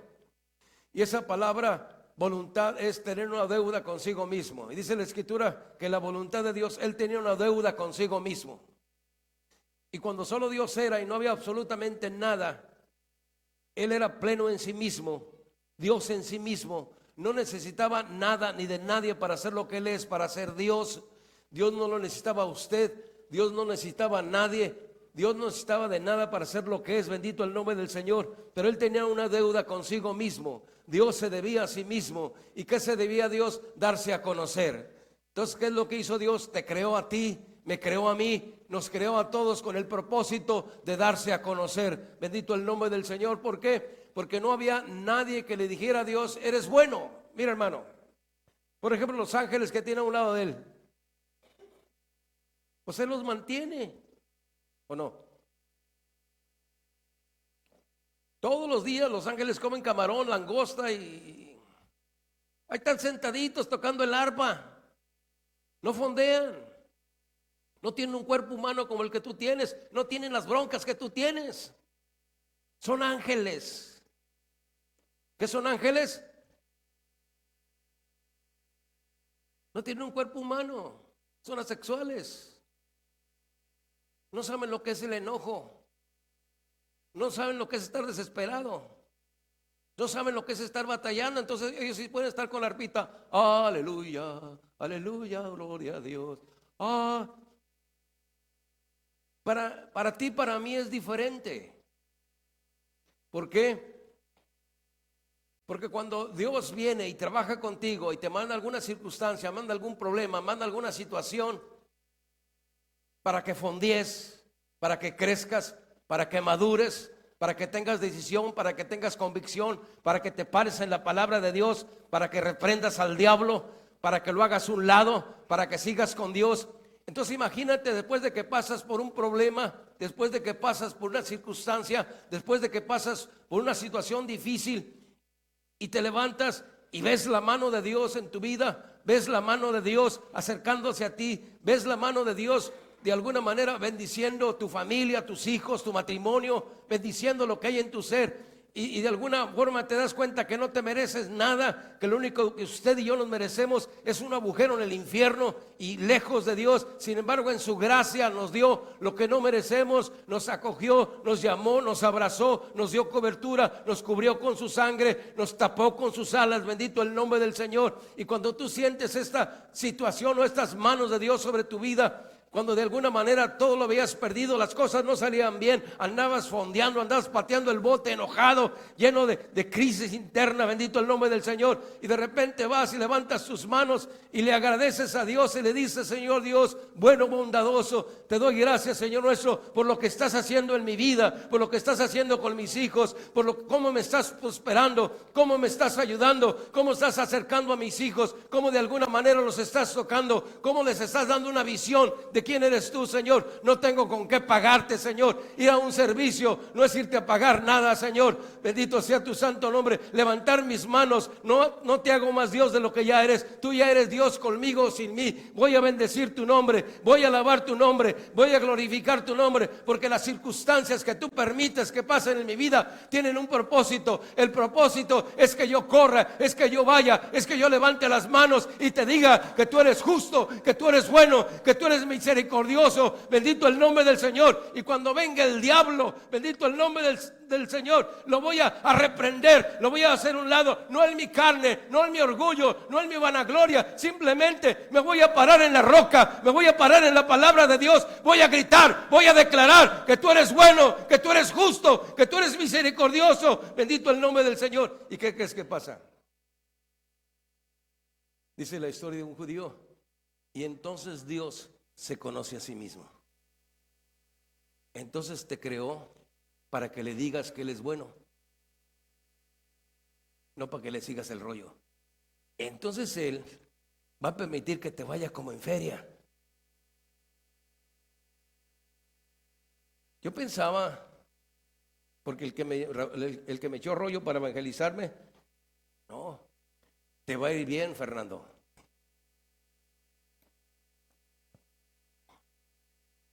Y esa palabra voluntad es tener una deuda consigo mismo. Y dice la Escritura que la voluntad de Dios, Él tenía una deuda consigo mismo. Y cuando solo Dios era y no había absolutamente nada, Él era pleno en sí mismo, Dios en sí mismo. No necesitaba nada ni de nadie para ser lo que Él es, para ser Dios. Dios no lo necesitaba a usted, Dios no necesitaba a nadie, Dios no necesitaba de nada para ser lo que es. Bendito el nombre del Señor. Pero Él tenía una deuda consigo mismo. Dios se debía a sí mismo. ¿Y qué se debía a Dios? Darse a conocer. Entonces, ¿qué es lo que hizo Dios? Te creó a ti, me creó a mí, nos creó a todos con el propósito de darse a conocer. Bendito el nombre del Señor. ¿Por qué? Porque no había nadie que le dijera a Dios, eres bueno. Mira, hermano, por ejemplo, los ángeles que tiene a un lado de Él, pues Él los mantiene, ¿o no? Todos los días los ángeles comen camarón, langosta y ahí están sentaditos tocando el arpa. No fondean, no tienen un cuerpo humano como el que tú tienes, no tienen las broncas que tú tienes. Son ángeles. ¿Qué son ángeles? No tienen un cuerpo humano, son asexuales. No saben lo que es el enojo. No saben lo que es estar desesperado. No saben lo que es estar batallando. Entonces ellos sí pueden estar con la arpita. Aleluya, aleluya, gloria a Dios. Para ti, para mí es diferente. ¿Por qué? Porque cuando Dios viene y trabaja contigo y te manda alguna circunstancia, manda algún problema, manda alguna situación para que fondies, para que crezcas, para que madures, para que tengas decisión, para que tengas convicción, para que te pares en la palabra de Dios, para que reprendas al diablo, para que lo hagas a un lado, para que sigas con Dios. Entonces imagínate, después de que pasas por un problema, después de que pasas por una circunstancia, después de que pasas por una situación difícil, y te levantas y ves la mano de Dios en tu vida, ves la mano de Dios acercándose a ti, ves la mano de Dios de alguna manera bendiciendo tu familia, tus hijos, tu matrimonio, bendiciendo lo que hay en tu ser. Y de alguna forma te das cuenta que no te mereces nada, que lo único que usted y yo nos merecemos es un agujero en el infierno y lejos de Dios. Sin embargo, en su gracia nos dio lo que no merecemos, nos acogió, nos llamó, nos abrazó, nos dio cobertura, nos cubrió con su sangre, nos tapó con sus alas. Bendito el nombre del Señor. Y cuando tú sientes esta situación o estas manos de Dios sobre tu vida, cuando de alguna manera todo lo habías perdido, las cosas no salían bien, andabas fondeando, andabas pateando el bote enojado, lleno de crisis interna, bendito el nombre del Señor, y de repente vas y levantas tus manos y le agradeces a Dios y le dices: Señor Dios, bueno, bondadoso, te doy gracias, Señor nuestro, por lo que estás haciendo en mi vida, por lo que estás haciendo con mis hijos, por cómo me estás prosperando, cómo me estás ayudando, cómo estás acercando a mis hijos, cómo de alguna manera los estás tocando, cómo les estás dando una visión de quién eres tú, Señor. No tengo con qué pagarte, Señor. Ir a un servicio no es irte a pagar nada, Señor. Bendito sea tu santo nombre. Levantar mis manos, no te hago más Dios de lo que ya eres. Tú ya eres Dios conmigo o sin mí. Voy a bendecir tu nombre, voy a alabar tu nombre, voy a glorificar tu nombre, porque las circunstancias que tú permites que pasen en mi vida tienen un propósito. El propósito es que yo corra, es que yo vaya, es que yo levante las manos y te diga que tú eres justo, que tú eres bueno, que tú eres misericordioso. Bendito el nombre del Señor. Y cuando venga el diablo, bendito el nombre del Señor, lo voy a reprender, lo voy a hacer a un lado. No en mi carne, no en mi orgullo, no en mi vanagloria. Simplemente me voy a parar en la roca, me voy a parar en la palabra de Dios. Voy a gritar, voy a declarar que tú eres bueno, que tú eres justo, que tú eres misericordioso. Bendito el nombre del Señor. ¿Y qué crees que pasa? Dice la historia de un judío: y entonces Dios se conoce a sí mismo. Entonces te creó para que le digas que Él es bueno, no para que le sigas el rollo. Entonces Él va a permitir que te vayas como en feria. Yo pensaba, porque el que me echó rollo para evangelizarme, no, te va a ir bien, Fernando.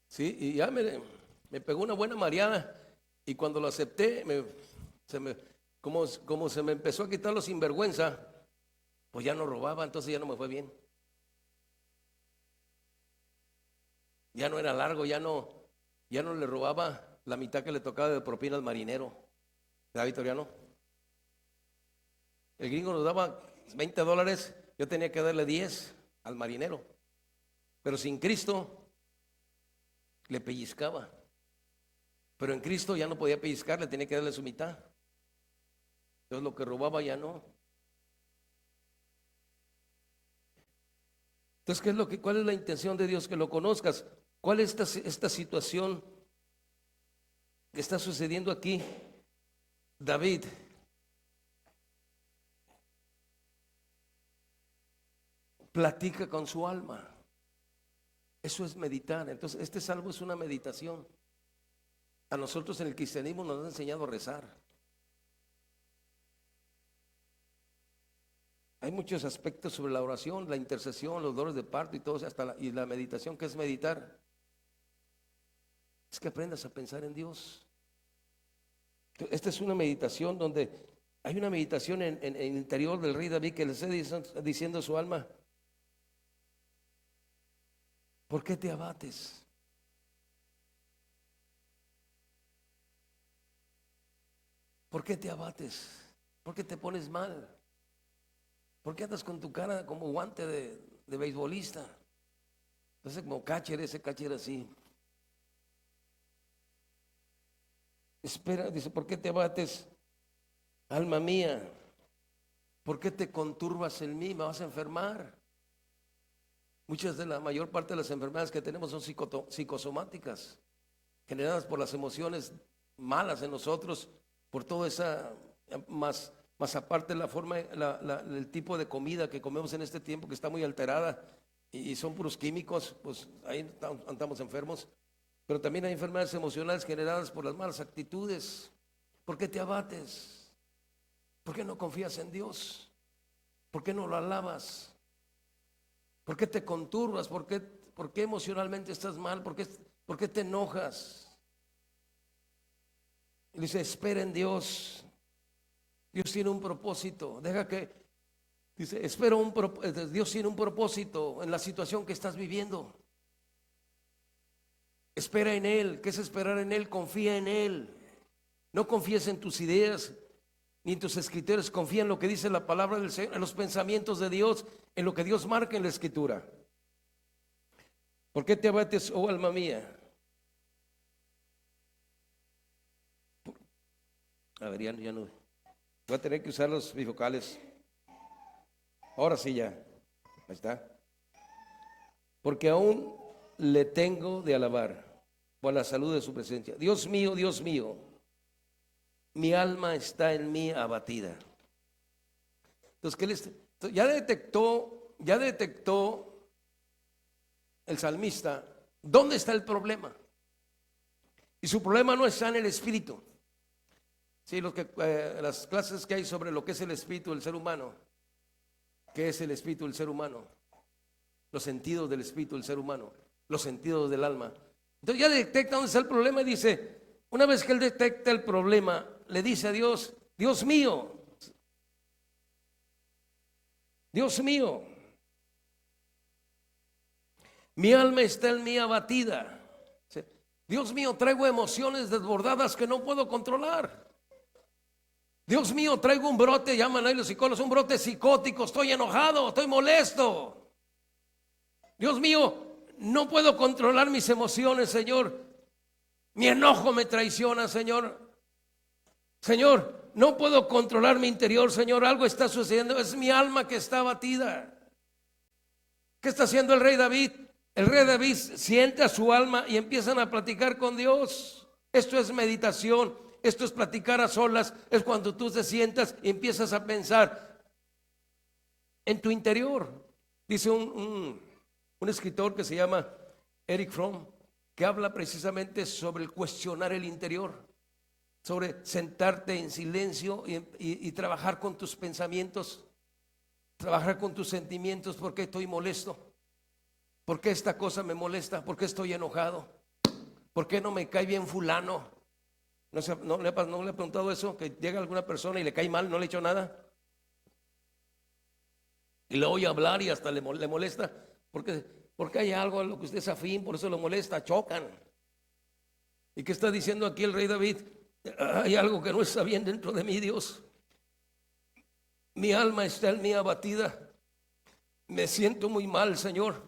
Sí, y ya me pegó una buena mareada, y cuando lo acepté, como se me empezó a quitar lo sinvergüenza, pues ya no robaba, entonces ya no me fue bien. Ya no era largo, ya no le robaba la mitad que le tocaba de propina al marinero, ¿verdad, Vitoriano? El gringo nos daba $20, yo tenía que darle 10 al marinero, pero sin Cristo le pellizcaba. Pero en Cristo ya no podía pellizcar, le tenía que darle su mitad. Entonces lo que robaba ya no. Entonces, ¿cuál es la intención de Dios? Que lo conozcas. ¿Cuál es esta situación que está sucediendo aquí? David platica con su alma. Eso es meditar. Entonces, este salmo es una meditación. A nosotros en el cristianismo nos han enseñado a rezar. Hay muchos aspectos sobre la oración, la intercesión, los dolores de parto y todo, y la meditación. ¿Qué es meditar? Es que aprendas a pensar en Dios. Esta es una meditación donde hay una meditación en el interior del rey David que le está diciendo a su alma: ¿por qué te abates? ¿Por qué te abates? ¿Por qué te pones mal? ¿Por qué andas con tu cara como guante de beisbolista? Entonces como catcher, ese catcher así. Espera, dice, ¿por qué te abates, alma mía? ¿Por qué te conturbas en mí? Me vas a enfermar. La mayor parte de las enfermedades que tenemos son psicosomáticas, generadas por las emociones malas en nosotros, por toda esa, más aparte la forma, el tipo de comida que comemos en este tiempo que está muy alterada y son puros químicos, pues ahí andamos enfermos. Pero también hay enfermedades emocionales generadas por las malas actitudes. ¿Por qué te abates? ¿Por qué no confías en Dios? ¿Por qué no lo alabas? ¿Por qué te conturbas? ¿Por qué emocionalmente estás mal? ¿Por qué te enojas? Y dice, espera en Dios. Dios tiene un propósito. Dice, Dios tiene un propósito en la situación que estás viviendo. Espera en Él. ¿Qué es esperar en Él? Confía en Él. No confíes en tus ideas ni en tus escritores. Confía en lo que dice la palabra del Señor, en los pensamientos de Dios, en lo que Dios marca en la escritura. ¿Por qué te abates, oh alma mía? A ver, ya no. Voy a tener que usar los bifocales. Ahora sí ya. Ahí está. Porque aún le tengo de alabar por la salud de su presencia. Dios mío, mi alma está en mí abatida. Entonces, ya detectó el salmista dónde está el problema. Y su problema no está en el espíritu. Sí, las clases que hay sobre lo que es el espíritu del ser humano. ¿Qué es el espíritu del ser humano? Los sentidos del espíritu del ser humano, los sentidos del alma. Entonces ya detecta dónde está el problema y dice, una vez que él detecta el problema, le dice a Dios, Dios mío, mi alma está en mí abatida. Dios mío, traigo emociones desbordadas que no puedo controlar. Dios mío, traigo un brote, llaman ahí los psicólogos, un brote psicótico, estoy enojado, estoy molesto. Dios mío, no puedo controlar mis emociones, Señor. Mi enojo me traiciona, Señor. Señor, no puedo controlar mi interior, Señor. Algo está sucediendo, es mi alma que está abatida. ¿Qué está haciendo el rey David? El rey David siente a su alma y empiezan a platicar con Dios. Esto es meditación, esto es platicar a solas. Es cuando tú te sientas y empiezas a pensar en tu interior. Dice un escritor que se llama Eric Fromm, que habla precisamente sobre el cuestionar el interior, sobre sentarte en silencio y trabajar con tus pensamientos, trabajar con tus sentimientos. ¿Por qué estoy molesto? ¿Por qué esta cosa me molesta? ¿Por qué estoy enojado? ¿Por qué no me cae bien fulano? ¿No le he preguntado eso? Que llega alguna persona y le cae mal, no le he hecho nada, y le oye hablar y hasta le molesta, porque hay algo a lo que usted es afín, por eso lo molesta, chocan. ¿Y qué está diciendo aquí el rey David? Hay algo que no está bien dentro de mí, Dios. Mi alma está en mí abatida. Me siento muy mal, Señor.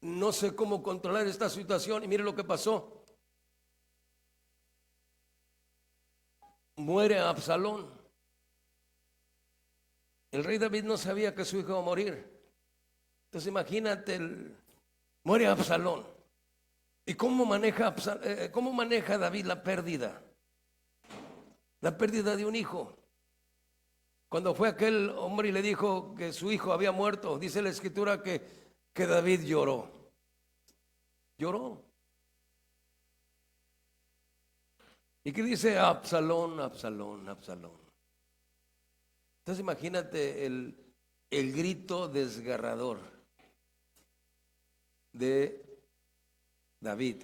No sé cómo controlar esta situación. Y mire lo que pasó. Muere Absalón. El rey David no sabía que su hijo iba a morir. Entonces imagínate, muere Absalón. ¿Y cómo maneja David la pérdida? La pérdida de un hijo. Cuando fue aquel hombre y le dijo que su hijo había muerto, dice la escritura que David lloró. Lloró. ¿Y qué dice? Absalón, Absalón, Absalón. Entonces imagínate el grito desgarrador de David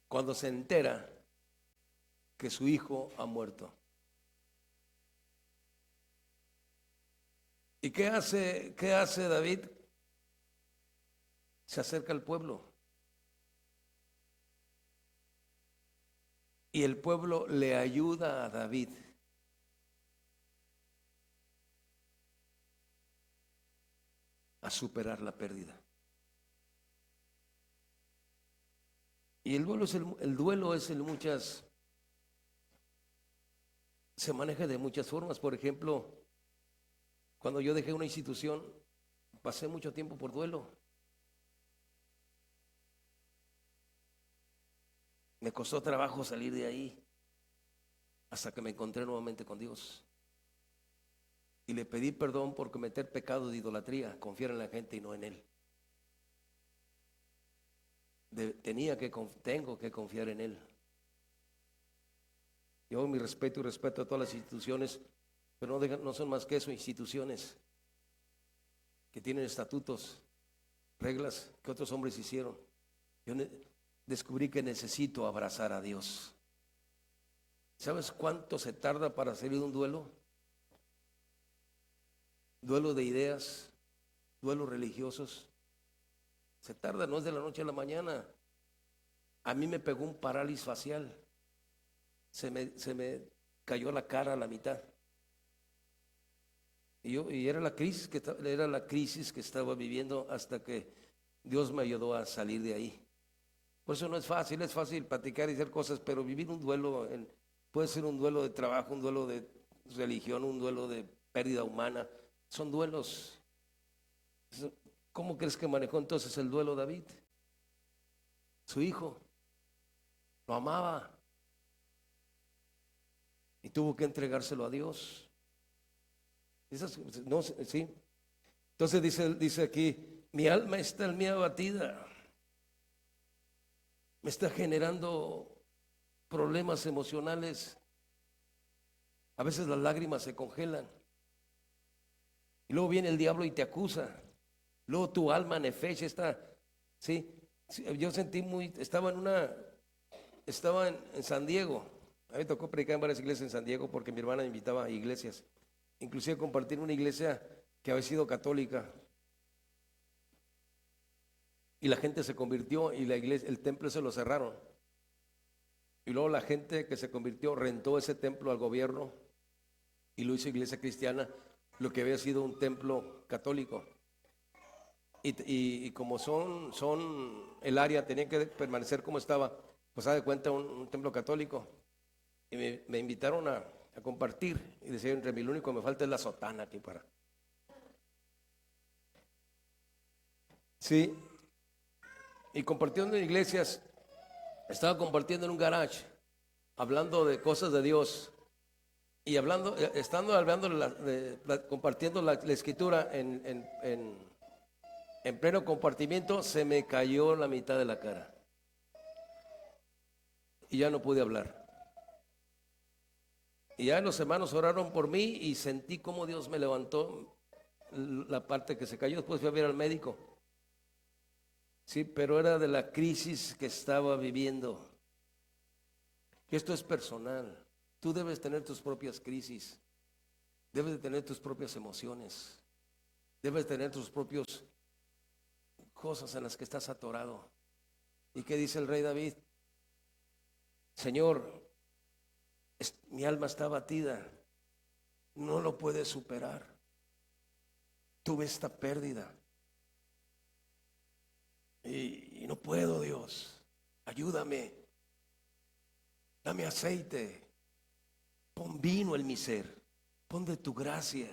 cuando se entera que su hijo ha muerto. ¿Y qué hace David? Se acerca al pueblo. Y el pueblo le ayuda a David a superar la pérdida. Y el duelo es se maneja de muchas formas. Por ejemplo, cuando yo dejé una institución, pasé mucho tiempo por duelo. Me costó trabajo salir de ahí hasta que me encontré nuevamente con Dios. Y le pedí perdón por cometer pecado de idolatría, confiar en la gente y no en Él. Tengo que confiar en Él. Yo mi respeto y respeto a todas las instituciones, pero no son más que eso, instituciones que tienen estatutos, reglas que otros hombres hicieron. Yo descubrí que necesito abrazar a Dios. ¿Sabes cuánto se tarda para salir de un duelo? Duelo de ideas, duelos religiosos. Se tarda, no es de la noche a la mañana. A mí me pegó un parálisis facial. Se me cayó la cara a la mitad. Y era la crisis que estaba viviendo hasta que Dios me ayudó a salir de ahí. Por eso no es fácil platicar y hacer cosas, pero vivir un duelo, puede ser un duelo de trabajo, un duelo de religión, un duelo de pérdida humana, son duelos. ¿Cómo crees que manejó entonces el duelo David? Su hijo lo amaba y tuvo que entregárselo a Dios. No, sí. Entonces dice aquí, mi alma está en mí abatida. Me está generando problemas emocionales. A veces las lágrimas se congelan. Y luego viene el diablo y te acusa. Luego tu alma nefesh está, sí. Yo sentí estaba en San Diego. A mí me tocó predicar en varias iglesias en San Diego porque mi hermana me invitaba a iglesias. Inclusive compartir una iglesia que había sido católica. Y la gente se convirtió y el templo se lo cerraron. Y luego la gente que se convirtió rentó ese templo al gobierno y lo hizo iglesia cristiana, lo que había sido un templo católico. Y como son el área, tenían que permanecer como estaba, pues haz de cuenta un templo católico. Y me invitaron a compartir y decía, entre mí lo único que me falta es la sotana aquí para. Sí, y compartiendo en iglesias, estaba compartiendo en un garage, hablando de cosas de Dios y compartiendo la escritura en pleno compartimiento, se me cayó la mitad de la cara y ya no pude hablar. Y ya los hermanos oraron por mí y sentí cómo Dios me levantó la parte que se cayó. Después fui a ver al médico. Sí, pero era de la crisis que estaba viviendo. Esto es personal. Tú debes tener tus propias crisis. Debes de tener tus propias emociones. Debes tener tus propias cosas en las que estás atorado. ¿Y qué dice el rey David? Señor, mi alma está abatida. No lo puedes superar. Tuve esta pérdida. Y no puedo, Dios. Ayúdame. Dame aceite. Pon vino en mi ser. Pon de tu gracia.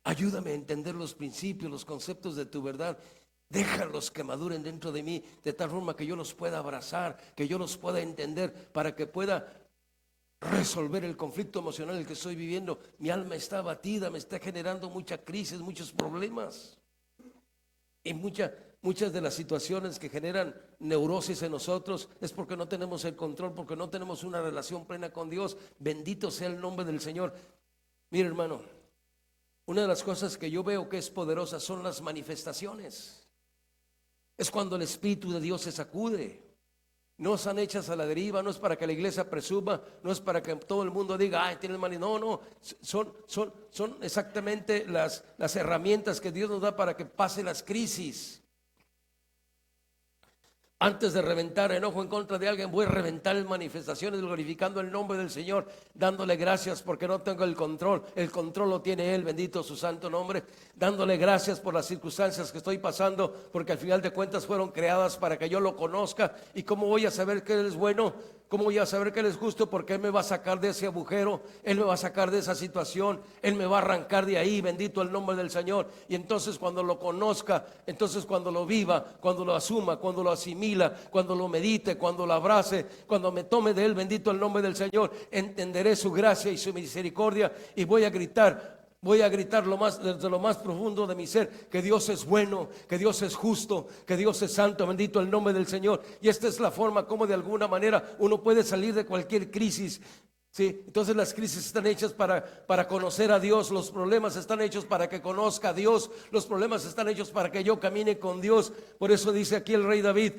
Ayúdame a entender los principios, los conceptos de tu verdad. Déjalos que maduren dentro de mí, de tal forma que yo los pueda abrazar, que yo los pueda entender, para que pueda resolver el conflicto emocional en el que estoy viviendo. Mi alma está abatida, me está generando mucha crisis, muchos problemas. Y muchas de las situaciones que generan neurosis en nosotros es porque no tenemos el control, porque no tenemos una relación plena con Dios. Bendito sea el nombre del Señor. Mira, hermano, una de las cosas que yo veo que es poderosa son las manifestaciones. Es cuando el Espíritu de Dios se sacude. no están hechas a la deriva, no es para que la iglesia presuma, no es para que todo el mundo diga, ay, tiene money. No, no, son exactamente las herramientas que Dios nos da para que pase las crisis. Antes de reventar enojo en contra de alguien, voy a reventar en manifestaciones glorificando el nombre del Señor, dándole gracias porque no tengo el control. El control lo tiene Él, bendito su santo nombre. Dándole gracias por las circunstancias que estoy pasando, porque al final de cuentas fueron creadas para que yo lo conozca. ¿Y cómo voy a saber que Él es bueno? ¿Cómo voy a saber que Él es justo? Porque Él me va a sacar de ese agujero, Él me va a sacar de esa situación, Él me va a arrancar de ahí, bendito el nombre del Señor. Y entonces cuando lo conozca, entonces cuando lo viva, cuando lo asuma, cuando lo asimila, cuando lo medite, cuando lo abrace, cuando me tome de Él, bendito el nombre del Señor, entenderé su gracia y su misericordia y voy a gritar desde lo más profundo de mi ser, que Dios es bueno, que Dios es justo, que Dios es santo, bendito el nombre del Señor. Y esta es la forma como de alguna manera uno puede salir de cualquier crisis. Sí, entonces las crisis están hechas para conocer a Dios, los problemas están hechos para que conozca a Dios, los problemas están hechos para que yo camine con Dios. Por eso dice aquí el rey David,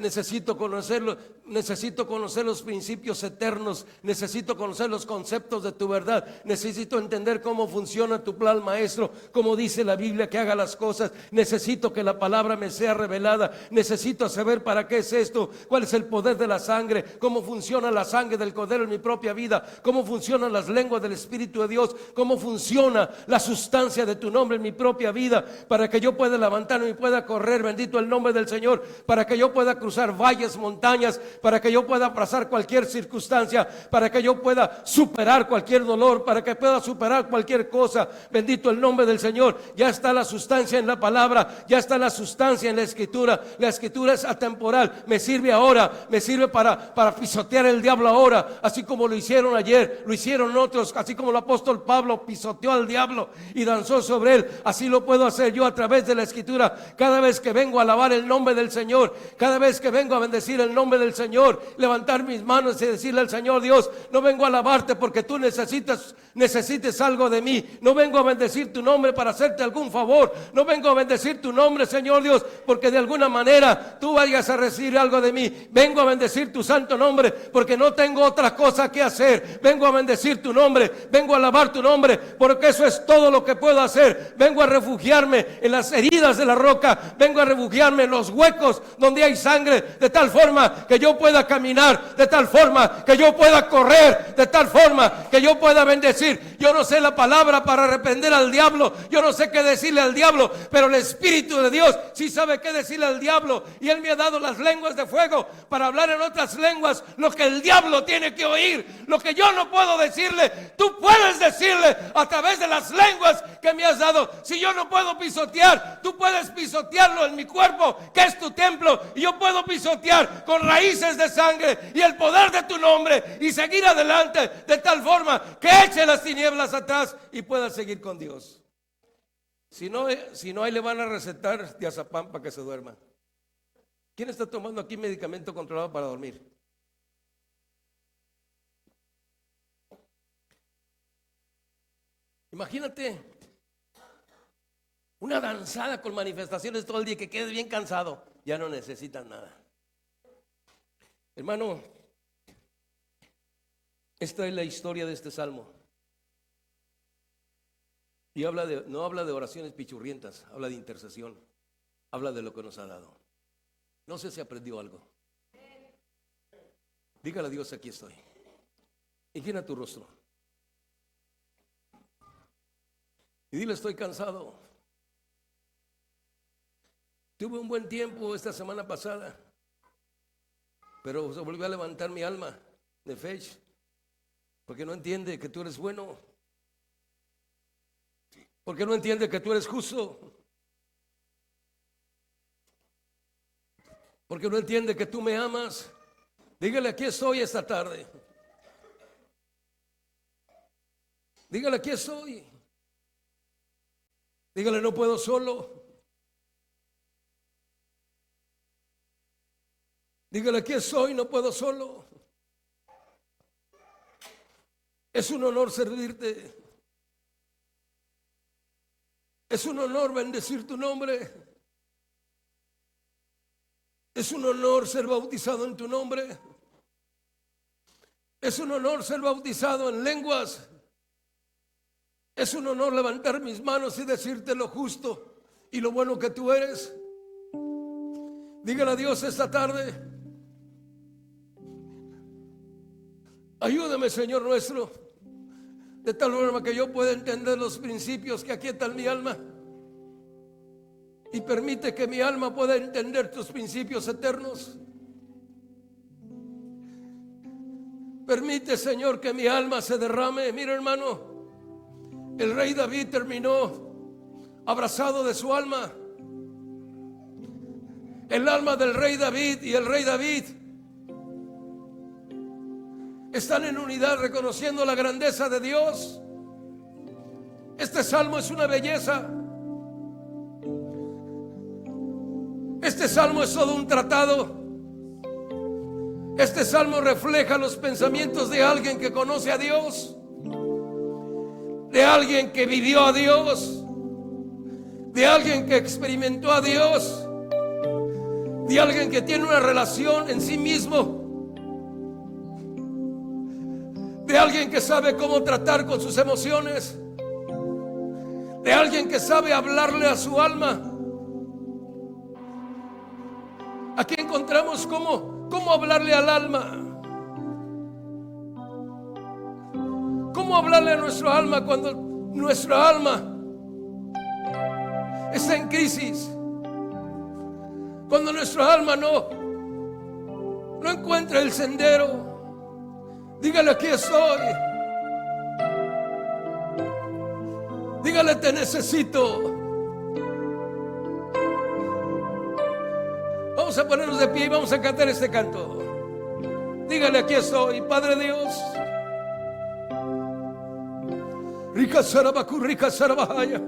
necesito conocer los principios eternos, necesito conocer los conceptos de tu verdad, necesito entender cómo funciona tu plan maestro, cómo dice la Biblia que haga las cosas, necesito que la palabra me sea revelada, necesito saber para qué es esto, cuál es el poder de la sangre, cómo funciona la sangre del Cordero en mi propia vida, cómo funcionan las lenguas del Espíritu de Dios, cómo funciona la sustancia de tu nombre en mi propia vida, para que yo pueda levantarme y pueda correr, bendito el nombre del Señor, para que yo pueda cruzar valles, montañas, para que yo pueda pasar cualquier circunstancia, para que yo pueda superar cualquier dolor, para que pueda superar cualquier cosa, bendito el nombre del Señor. Ya está la sustancia en la palabra, ya está la sustancia en la escritura es atemporal, me sirve ahora, me sirve para pisotear el diablo ahora, así como lo hicieron ayer, lo hicieron otros, así como el apóstol Pablo pisoteó al diablo y danzó sobre él, así lo puedo hacer yo a través de la escritura. Cada vez que vengo a alabar el nombre del Señor, cada vez que vengo a bendecir el nombre del Señor, levantar mis manos y decirle al Señor: Dios, no vengo a alabarte porque tú necesites algo de mí, no vengo a bendecir tu nombre para hacerte algún favor, no vengo a bendecir tu nombre, Señor Dios, porque de alguna manera tú vayas a recibir algo de mí. Vengo a bendecir tu santo nombre porque no tengo otra cosa que hacer. Vengo a bendecir tu nombre, vengo a alabar tu nombre, porque eso es todo lo que puedo hacer. Vengo a refugiarme en las heridas de la roca, vengo a refugiarme en los huecos donde hay sangre, de tal forma que yo pueda caminar, de tal forma que yo pueda correr, de tal forma que yo pueda bendecir. Yo no sé la palabra para reprender al diablo, yo no sé qué decirle al diablo, pero el Espíritu de Dios sí sabe qué decirle al diablo, y Él me ha dado las lenguas de fuego para hablar en otras lenguas lo que el diablo tiene que oír. Lo que yo no puedo decirle, tú puedes decirle a través de las lenguas que me has dado. Si yo no puedo pisotear, tú puedes pisotearlo en mi cuerpo, que es tu templo, y yo puedo pisotear con raíces de sangre y el poder de tu nombre y seguir adelante de tal forma que eche las tinieblas atrás y pueda seguir con Dios. Si no, ahí le van a recetar diazepam para que se duerma. ¿Quién está tomando aquí medicamento controlado para dormir? Imagínate una danzada con manifestaciones todo el día, que quedes bien cansado, ya no necesitas nada. Hermano, esta es la historia de este salmo. Y no habla de oraciones pichurrientas, habla de intercesión, habla de lo que nos ha dado. No sé si aprendió algo. Dígale a Dios: aquí estoy. Inclina tu rostro y dile: estoy cansado. Tuve un buen tiempo esta semana pasada, pero se volvió a levantar mi alma de fe, porque no entiende que tú eres bueno, porque no entiende que tú eres justo, porque no entiende que tú me amas. Dígale: aquí estoy esta tarde. Dígale: aquí estoy. Dígale: no puedo solo. Dígale: aquí estoy, no puedo solo. Es un honor servirte. Es un honor bendecir tu nombre. Es un honor ser bautizado en tu nombre. Es un honor ser bautizado en lenguas. Es un honor levantar mis manos y decirte lo justo y lo bueno que tú eres. Dígale a Dios esta tarde: ayúdame, Señor nuestro, de tal forma que yo pueda entender los principios que aquietan mi alma, y permite que mi alma pueda entender tus principios eternos. Permite, Señor, que mi alma se derrame. Mira, hermano, el rey David terminó abrazado de su alma. El alma del rey David y el rey David están en unidad, reconociendo la grandeza de Dios. Este salmo es una belleza. Este salmo es todo un tratado. Este salmo refleja los pensamientos de alguien que conoce a Dios, de alguien que vivió a Dios, de alguien que experimentó a Dios, de alguien que tiene una relación en sí mismo, de alguien que sabe cómo tratar con sus emociones, de alguien que sabe hablarle a su alma. Aquí encontramos cómo hablarle al alma. Cómo hablarle a nuestro alma cuando nuestra alma está en crisis. Cuando nuestra alma no encuentra el sendero. Dígale: aquí estoy. Dígale: te necesito. Vamos a ponernos de pie y vamos a cantar este canto. Dígale: aquí estoy, Padre Dios. Rica Sarabacu, rica Sarabahaya.